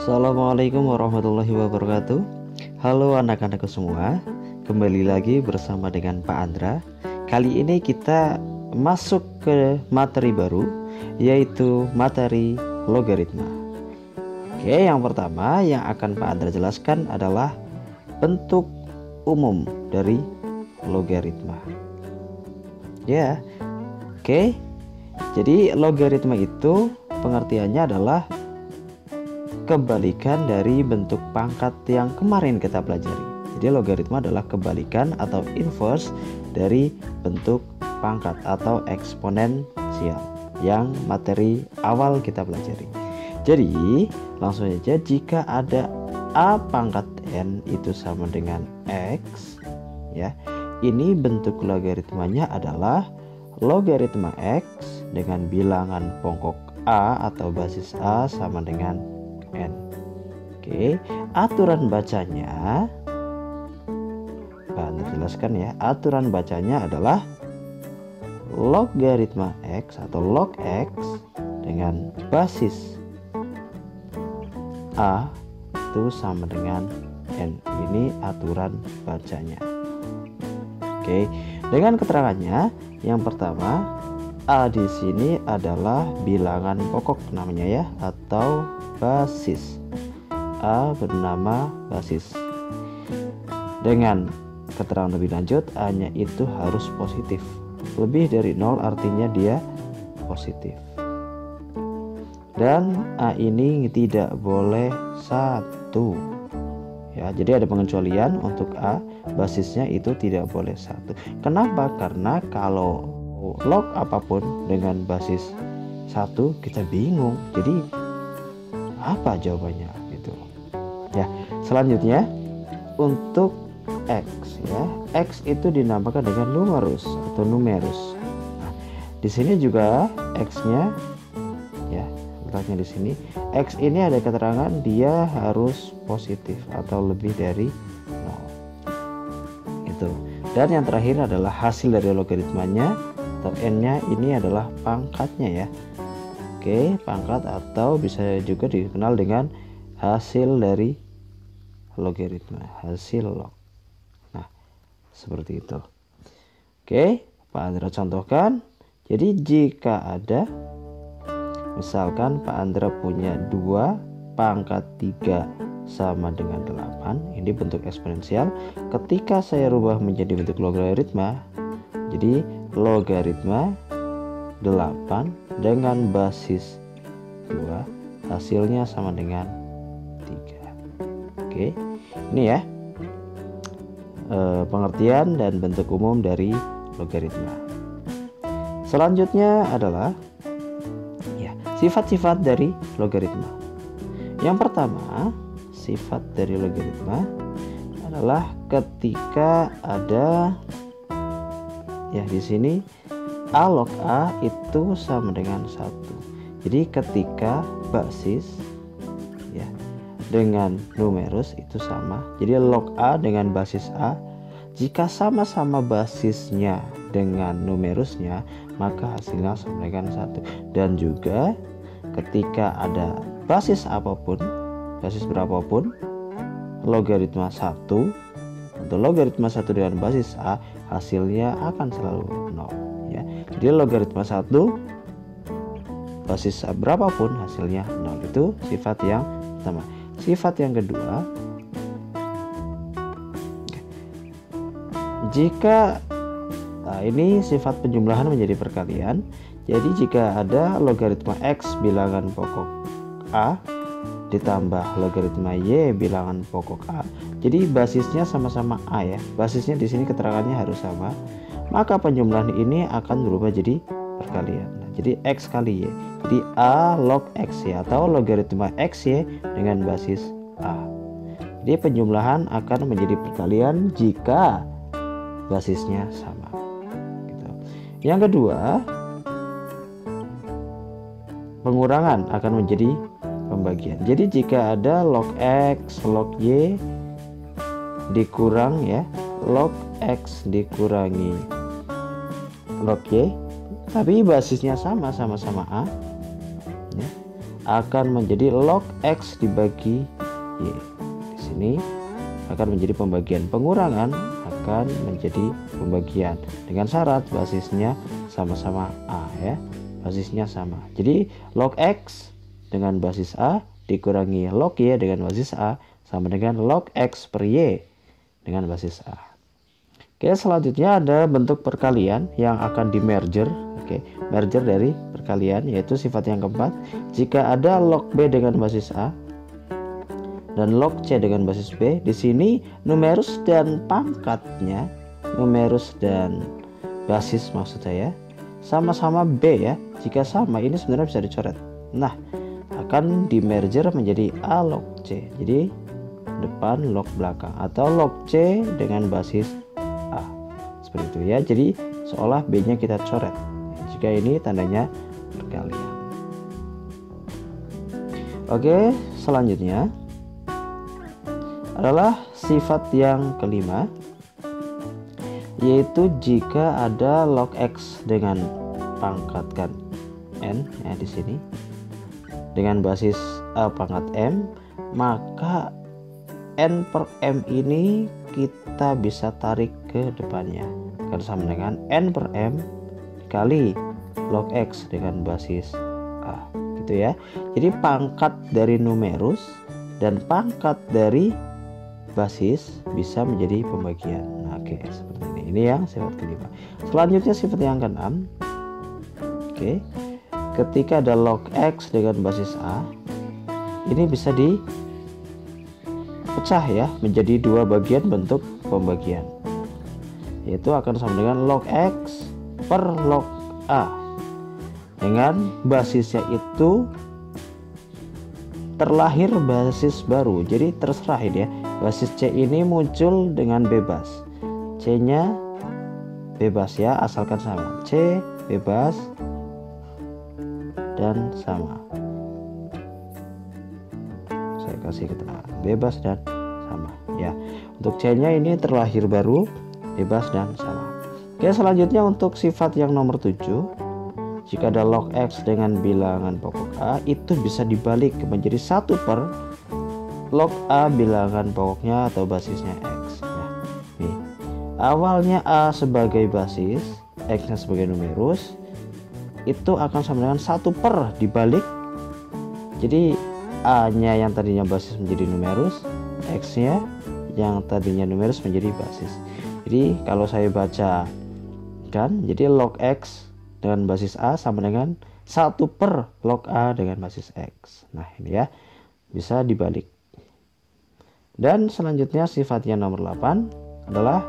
Assalamualaikum warahmatullahi wabarakatuh. Halo anak-anakku semua, kembali lagi bersama dengan Pak Andra. Kali ini kita masuk ke materi baru, yaitu materi logaritma. Oke, yang pertama yang akan Pak Andra jelaskan adalah bentuk umum dari logaritma. Ya, oke. Jadi logaritma itu pengertiannya adalah kebalikan dari bentuk pangkat yang kemarin kita pelajari. Jadi logaritma adalah kebalikan atau inverse dari bentuk pangkat atau eksponensial yang materi awal kita pelajari. Jadi langsung saja, jika ada a pangkat n itu sama dengan x, ya, ini bentuk logaritmanya adalah logaritma x dengan bilangan pokok a atau basis a sama dengan n. Oke, aturan bacanya jelaskan ya. Aturan bacanya adalah logaritma x atau log x dengan basis a itu sama dengan n. Ini aturan bacanya. Oke, dengan keterangannya, yang pertama, a di sini adalah bilangan pokok namanya ya, atau basis. A bernama basis. Dengan keterangan lebih lanjut, a-nya itu harus positif. Lebih dari 0 artinya dia positif. Dan a ini tidak boleh 1. Ya, jadi ada pengecualian untuk a, basisnya itu tidak boleh 1. Kenapa? Karena kalau log apapun dengan basis 1 kita bingung. Jadi apa jawabannya gitu ya. Selanjutnya untuk x ya, x itu dinamakan dengan numerus atau numerus. Nah, di sini juga x-nya ya, letaknya di sini. X ini ada keterangan dia harus positif atau lebih dari 0 itu. Dan yang terakhir adalah hasil dari logaritmanya atau n-nya, ini adalah pangkatnya ya. Oke, pangkat atau bisa juga dikenal dengan hasil dari logaritma, hasil log. Nah, seperti itu. Oke, Pak Andra contohkan. Jadi jika ada, misalkan Pak Andra punya 2 pangkat 3 sama dengan 8, ini bentuk eksponensial. Ketika saya rubah menjadi bentuk logaritma, jadi logaritma 8 dengan basis 2 hasilnya sama dengan 3. Oke, ini ya pengertian dan bentuk umum dari logaritma. Selanjutnya adalah ya, sifat-sifat dari logaritma. Yang pertama, sifat dari logaritma adalah ketika ada ya di sini a log a itu sama dengan 1. Jadi ketika basis ya dengan numerus itu sama, jadi log a dengan basis a, jika sama-sama basisnya dengan numerusnya, maka hasilnya sama dengan 1. Dan juga ketika ada basis apapun, basis berapapun, logaritma 1 atau logaritma 1 dengan basis a, hasilnya akan selalu 0 ya. Jadi logaritma 1 basis berapapun hasilnya 0. Itu sifat yang pertama. Sifat yang kedua, jika ini sifat penjumlahan menjadi perkalian. Jadi jika ada logaritma x bilangan pokok a ditambah logaritma y bilangan pokok a, jadi basisnya sama-sama a ya. Basisnya di sini keterangannya harus sama, maka penjumlahan ini akan berubah jadi perkalian. Nah, jadi x kali y. Jadi a log x y atau logaritma x y dengan basis a. Jadi penjumlahan akan menjadi perkalian jika basisnya sama. Gitu. Yang kedua, pengurangan akan menjadi pembagian. Jadi jika ada log x log y dikurang ya, log x dikurangi log y, tapi basisnya sama-sama a ya, akan menjadi log X dibagi Y. Di sini akan menjadi pembagian, pengurangan akan menjadi pembagian dengan syarat basisnya sama-sama A ya. Basisnya sama. Jadi log X dengan basis A dikurangi log Y dengan basis A sama dengan log X per Y dengan basis A. Oke, selanjutnya ada bentuk perkalian yang akan di merger. Oke, merger dari perkalian yaitu sifat yang keempat. Jika ada log B dengan basis A dan log C dengan basis B, di sini numerus dan pangkatnya, numerus dan basis maksud saya, sama-sama B ya. Jika sama, ini sebenarnya bisa dicoret. Nah, akan di merger menjadi A log C. Jadi depan log belakang atau log C dengan basis A. Seperti itu ya. Jadi seolah B-nya kita coret. Jika ini tandanya perkalian. Oke, selanjutnya adalah sifat yang kelima, yaitu jika ada log X dengan pangkatkan N ya di sini dengan basis A pangkat M, maka N per M ini kita bisa tarik ke depannya akan sama dengan N per M kali log X dengan basis A gitu ya. Jadi pangkat dari numerus dan pangkat dari basis bisa menjadi pembagian. Nah, oke, seperti ini. Ini yang sifat kelima. Selanjutnya sifat yang keenam. Oke. Ketika ada log X dengan basis A, ini bisa dipecah ya menjadi dua bagian bentuk pembagian. Yaitu akan sama dengan log X per log A. Dengan basisnya itu terlahir basis baru. Jadi terserah ini ya. Basis C ini muncul dengan bebas. C-nya bebas ya, asalkan sama. C bebas dan sama. Saya kasih keterangan bebas dan sama ya. Untuk C-nya ini terlahir baru, bebas dan sama. Oke, selanjutnya untuk sifat yang nomor 7. Jika ada log X dengan bilangan pokok A, itu bisa dibalik menjadi 1 per log A bilangan pokoknya atau basisnya X. Nah, nih. Awalnya A sebagai basis, X-nya sebagai numerus, itu akan sama dengan 1 per dibalik. Jadi A-nya yang tadinya basis menjadi numerus, X-nya yang tadinya numerus menjadi basis. Jadi kalau saya baca kan, jadi log X dengan basis A sama dengan 1 per log A dengan basis X. Nah ini ya, bisa dibalik. Dan selanjutnya sifatnya nomor 8 adalah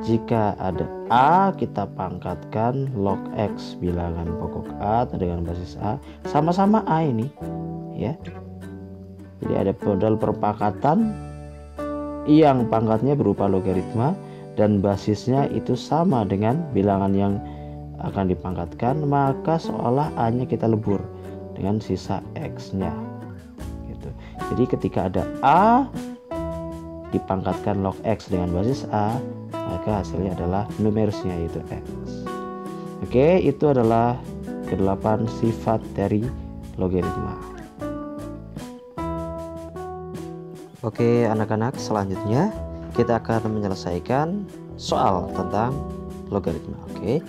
jika ada A kita pangkatkan log X bilangan pokok A dengan basis A, sama-sama A ini ya. Jadi ada modal perpangkatan yang pangkatnya berupa logaritma dan basisnya itu sama dengan bilangan yang akan dipangkatkan, maka seolah A-nya kita lebur dengan sisa X-nya gitu. Jadi ketika ada A dipangkatkan log X dengan basis A, maka hasilnya adalah numerusnya yaitu X. Oke, itu adalah ke-8 sifat dari logaritma. Oke anak-anak, selanjutnya kita akan menyelesaikan soal tentang logaritma. Oke,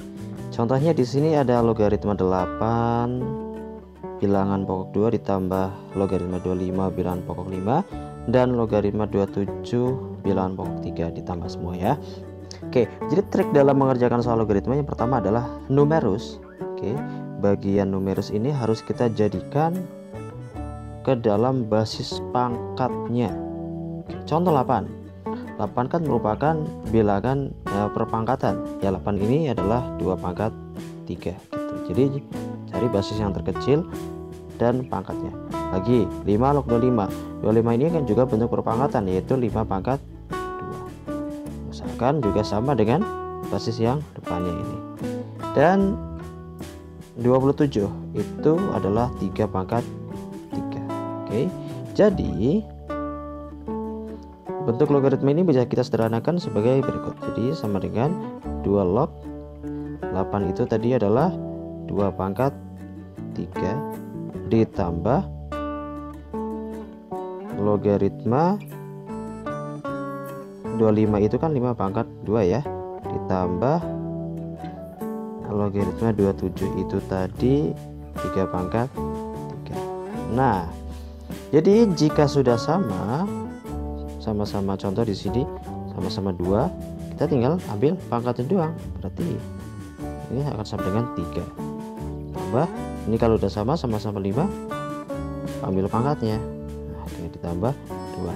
contohnya di sini ada logaritma 8 bilangan pokok 2 ditambah logaritma 25 bilangan pokok 5 dan logaritma 27 bilangan pokok 3 ditambah semua ya. Oke, jadi trik dalam mengerjakan soal logaritma yang pertama adalah numerus. Oke, bagian numerus ini harus kita jadikan ke dalam basis pangkatnya. Contoh 8 kan merupakan bilangan perpangkatan ya. 8 ini adalah 2 pangkat 3 gitu. Jadi cari basis yang terkecil dan pangkatnya. Lagi 5 log 25 ini kan juga bentuk perpangkatan, yaitu 5 pangkat 2. Usahakan juga sama dengan basis yang depannya ini. Dan 27 itu adalah 3 pangkat 3. Oke, jadi bentuk logaritma ini bisa kita sederhanakan sebagai berikut. Jadi sama dengan 2 log 8 itu tadi adalah 2 pangkat 3 ditambah logaritma 25 itu kan 5 pangkat 2 ya, ditambah logaritma 27 itu tadi 3 pangkat 3. Nah, jadi jika sudah sama-sama contoh di sini sama-sama 2, kita tinggal ambil pangkatnya doang. Berarti ini akan sama dengan 3. Tambah ini kalau udah sama-sama 5, ambil pangkatnya. Nah, ditambah 2.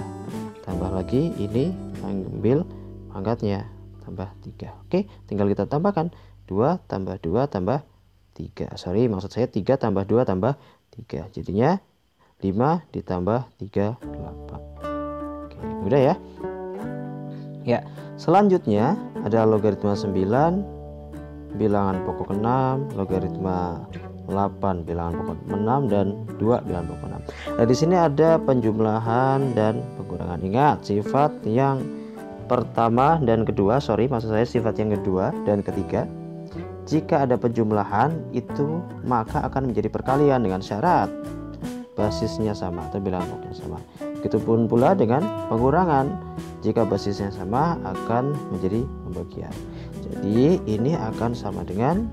Tambah lagi ini ambil pangkatnya, tambah 3. Oke, tinggal kita tambahkan 2 tambah 2 tambah 3. Sorry, maksud saya 3 tambah 2 tambah 3. Jadinya 5 ditambah 3, 8. Oke, mudah ya. Ya, selanjutnya ada logaritma 9 bilangan pokok 6, logaritma 8 bilangan pokok 6, dan 2 bilangan pokok 6. Nah, di sini ada penjumlahan dan pengurangan. Ingat, sifat yang pertama dan kedua, maksud saya sifat yang kedua dan ketiga, jika ada penjumlahan itu maka akan menjadi perkalian dengan syarat basisnya sama atau bilangan pokoknya sama. Begitupun pula dengan pengurangan, jika basisnya sama akan menjadi pembagian. Jadi ini akan sama dengan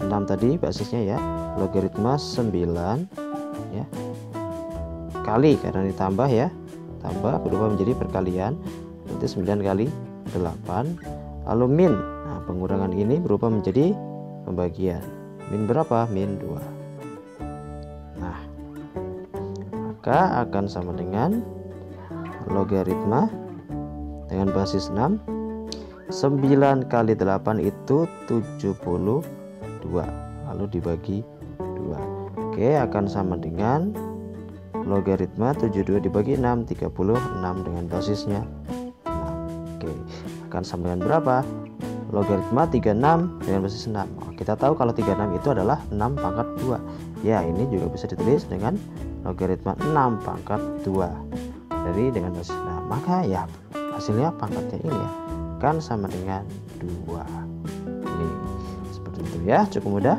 6 tadi basisnya ya, logaritma 9 ya, kali karena ditambah ya, tambah berubah menjadi perkalian, berarti 9 kali 8, lalu min. Nah, pengurangan ini berubah menjadi pembagian. Min berapa? Min 2. Nah, maka akan sama dengan logaritma dengan basis 6, 9 kali 8 itu 72, lalu dibagi 2. Oke, akan sama dengan logaritma 72 dibagi 6, 36 dengan basisnya 6. Oke, akan sama dengan berapa? Logaritma 36 dengan basis 6. Kita tahu kalau 36 itu adalah 6 pangkat 2. Ya, ini juga bisa ditulis dengan logaritma 6 pangkat 2 dari dengan basis 6. Maka ya hasilnya pangkatnya ini ya kan sama dengan 2. Ini seperti itu ya, cukup mudah.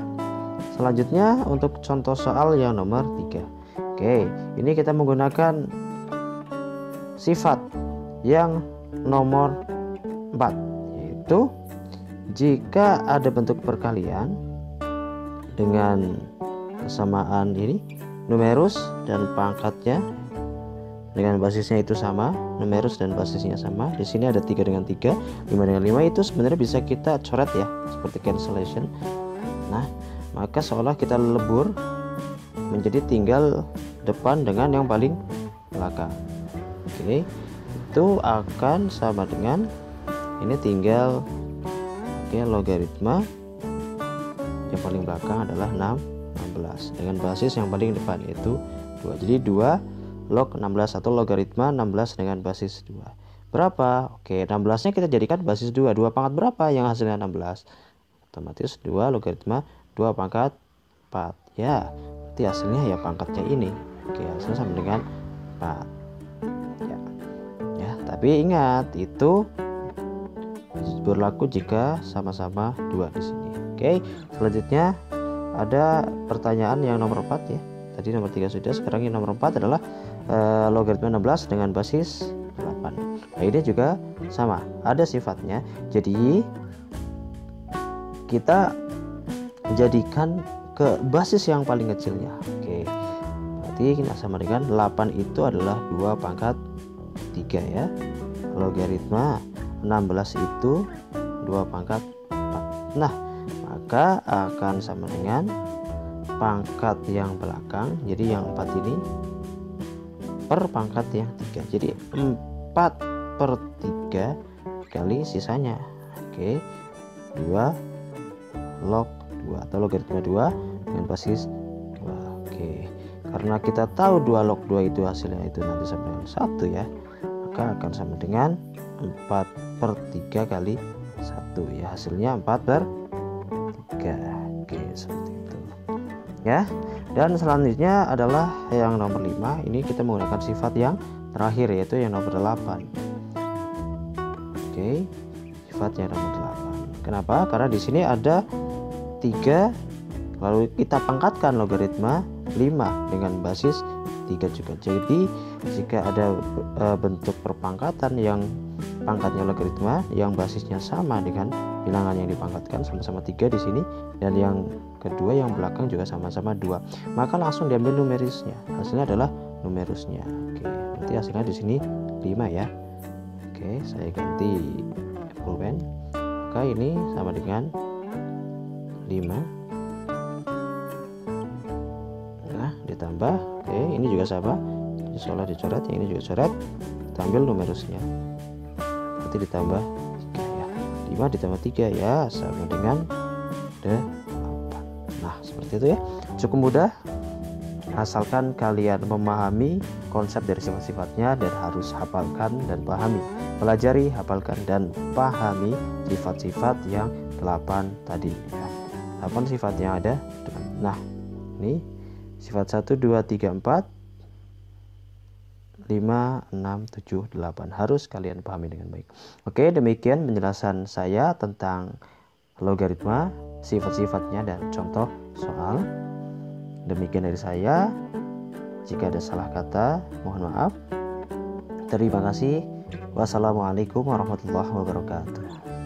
Selanjutnya untuk contoh soal yang nomor 3. Oke, ini kita menggunakan sifat yang nomor 4, yaitu jika ada bentuk perkalian dengan kesamaan ini numerus dan pangkatnya dengan basisnya itu sama, numerus dan basisnya sama. Di sini ada 3 dengan 3, 5 dengan 5, itu sebenarnya bisa kita coret ya, seperti cancellation. Nah, maka seolah kita lebur menjadi tinggal depan dengan yang paling belakang. Oke, itu akan sama dengan ini tinggal logaritma yang paling belakang adalah 16 dengan basis yang paling depan yaitu 2. Jadi 2 log 16 atau logaritma 16 dengan basis 2. Berapa? Oke, 16 nya kita jadikan basis 2. 2 pangkat berapa yang hasilnya 16? Otomatis 2 logaritma 2 pangkat 4. Ya, berarti hasilnya ya pangkatnya ini. Oke, hasilnya sama dengan 4. Ya, tapi ingat itu berlaku jika sama-sama 2 di sini. Oke, selanjutnya ada pertanyaan yang nomor 4 ya. Tadi nomor 3 sudah, sekarang yang nomor 4 adalah logaritma 16 dengan basis 8. Nah, ini juga sama, ada sifatnya. Jadi kita jadikan ke basis yang paling kecilnya. Oke, berarti kita sama dengan 8 itu adalah 2 pangkat 3 ya. Logaritma 16 itu 2 pangkat 4. Nah, maka akan sama dengan pangkat yang belakang, jadi yang 4 ini per pangkat yang 3, jadi 4/3 kali sisanya. Oke, 2 log 2 atau logaritma 2 dengan basis 2. Oke, karena kita tahu 2 log 2 itu hasilnya itu nanti sama dengan 1 ya, maka akan sama dengan 4/3 kali 1 ya, hasilnya 4/3. Oke, seperti itu ya. Dan selanjutnya adalah yang nomor 5. Ini kita menggunakan sifat yang terakhir yaitu yang nomor 8. Oke, sifat yang nomor 8. Kenapa? Karena di sini ada 3, lalu kita pangkatkan logaritma 5 dengan basis 3 juga. Jadi jika ada bentuk perpangkatan yang pangkatnya logaritma yang basisnya sama dengan bilangan yang dipangkatkan, sama-sama 3 di sini, dan yang kedua yang belakang juga sama-sama 2, maka langsung diambil numerisnya. Hasilnya adalah numerusnya. Oke, berarti hasilnya di sini 5 ya. Oke, saya ganti pulpen. Maka ini sama dengan 5. Nah, ditambah. Oke, ini juga sama. Jadi seolah dicoret, yang ini juga coret. Kita ambil numerusnya. Berarti ditambah 3 ya. 5 ditambah 3 ya sama dengan 8. Nah, seperti itu ya. Cukup mudah. Asalkan kalian memahami konsep dari sifat-sifatnya dan harus hafalkan dan pahami. Pelajari, hafalkan, dan pahami sifat-sifat yang 8 tadi ya. 8 sifat yang ada. Nah, ini sifat 1, 2, 3, 4, 5, 6, 7, 8 harus kalian pahami dengan baik. Oke, demikian penjelasan saya tentang logaritma, sifat-sifatnya, dan contoh soal. Demikian dari saya. Jika ada salah kata, mohon maaf. Terima kasih. Wassalamualaikum warahmatullahi wabarakatuh.